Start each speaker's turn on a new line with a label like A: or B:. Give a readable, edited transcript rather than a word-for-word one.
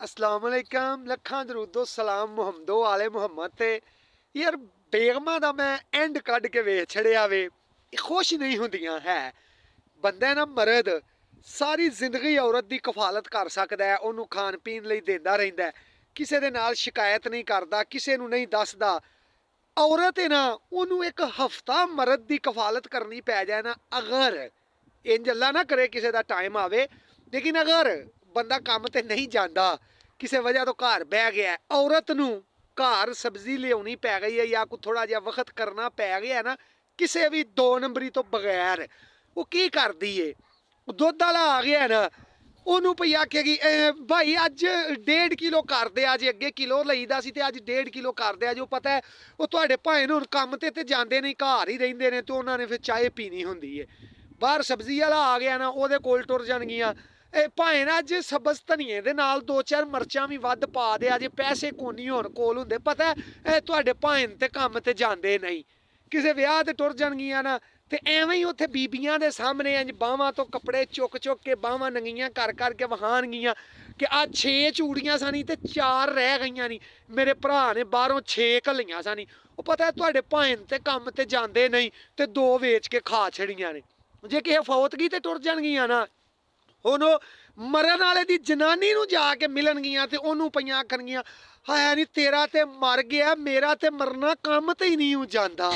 A: अस्सलाम वालेकुम लखां दरूदो सलाम मुहम्मदो आले मुहम्मद ते यार बेगमां दा मैं एंड कढ के वेख छड़िया वे खुश नहीं हुंदियां है बंदा ना मर्द सारी जिंदगी औरत दी कफालत कर सकदा है ओनू खान पीन लई देंदा रहिंदा है किसे दे नाल शिकायत नहीं करदा किसे नू नहीं दसदा औरत है ना ओनू एक हफ्ता मर्द दी कफालत करनी पै जाए ना अगर इंज अल्लाह ना करे किसी का टाइम आवे लेकिन अगर बंदा काम ते नहीं जाता किसी वजह तो घर बह गया औरत नू घर सब्जी लियानी पै गई है या कोई थोड़ा जिहा वक्त करना पै गया ना किसी भी दो नंबरी तो बगैर वो की करदी है दुद्ध वाला आ गया ना ਉਹਨੂੰ ਪਈ ਆਖੇਗੀ ਭਾਈ ਅੱਜ 1.5 ਕਿਲੋ ਕਰ ਦੇ ਅੱਜ ਅੱਗੇ ਕਿਲੋ ਲਈਦਾ ਸੀ ਤੇ ਅੱਜ 1.5 ਕਿਲੋ ਕਰ ਦੇ ਜੋ ਪਤਾ ਹੈ ਉਹ ਤੁਹਾਡੇ ਭਾਈ ਨੂੰ ਕੰਮ ਤੇ ਜਾਂਦੇ ਨਹੀਂ ਘਰ ਹੀ ਰਹਿੰਦੇ ਨੇ ਤੇ ਉਹਨਾਂ ਨੇ ਫਿਰ ਚਾਹ ਪੀਣੀ ਹੁੰਦੀ ਹੈ ਬਾਹਰ ਸਬਜ਼ੀ ਵਾਲਾ ਆ ਗਿਆ ਨਾ ਉਹਦੇ ਕੋਲ ਟੁਰ ਜਾਣਗੀਆਂ ਭਾਵੇਂ ਨਾ ਅੱਜ ਸਬਜ਼ ਧਨੀਏ ਦੇ ਨਾਲ ਦੋ ਚਾਰ ਮਿਰਚਾਂ ਵੀ ਵੱਧ ਪਾ ਦੇ ਅੱਜ ਪੈਸੇ ਕੋਨੀ ਹੋਣ ਕੋਲ ਹੁੰਦੇ ਪਤਾ ਤੁਹਾਡੇ ਭਾਈ ਤੇ ਕੰਮ ਤੇ ਜਾਂਦੇ ਨਹੀਂ ਕਿਸੇ ਵਿਆਹ ਤੇ ਟੁਰ ਜਾਣਗੀਆਂ ਨਾ ਤੇ ਐਵੇਂ ਹੀ ਉੱਥੇ ਬੀਬੀਆਂ ਦੇ ਸਾਹਮਣੇ ਇੰਜ ਬਾਹਾਂ ਤੋਂ ਕੱਪੜੇ ਚੁੱਕ ਚੁੱਕ ਕੇ ਬਾਹਾਂ ਨੰਗੀਆਂ ਕਰ ਕਰਕੇ ਵਹਾਣਗੀਆਂ ਕਿ ਆ 6 ਚੂੜੀਆਂ ਸਾਨੀ ਤੇ 4 ਰਹਿ ਗਈਆਂ ਨਹੀਂ ਮੇਰੇ ਭਰਾ ਨੇ ਬਾਹਰੋਂ 6 ਘੱਲੀਆਂ ਸਾਨੀ ਉਹ ਪਤਾ ਤੁਹਾਡੇ ਭਾਂ ਤੇ ਕੰਮ ਤੇ ਜਾਂਦੇ ਨਹੀਂ ਤੇ 2 ਵੇਚ ਕੇ ਖਾ ਛੜੀਆਂ ਨੇ ਜੇ ਕਿਸੇ ਫੌਤਗੀ ਤੇ ਟੁਰ ਜਾਣਗੀਆਂ ਨਾ ਹੁਣ ਮਰਨ ਵਾਲੇ ਦੀ ਜਨਾਨੀ ਨੂੰ ਜਾ ਕੇ ਮਿਲਣਗੀਆਂ ਤੇ ਉਹਨੂੰ ਪਈਆਂ ਆਖਣਗੀਆਂ ਹਾਏ ਨਹੀਂ ਤੇਰਾ ਤੇ ਮਰ ਗਿਆ ਮੇਰਾ ਤੇ ਮਰਨਾ ਕੰਮ ਤੇ ਹੀ ਨਹੀਂ ਜਾਂਦਾ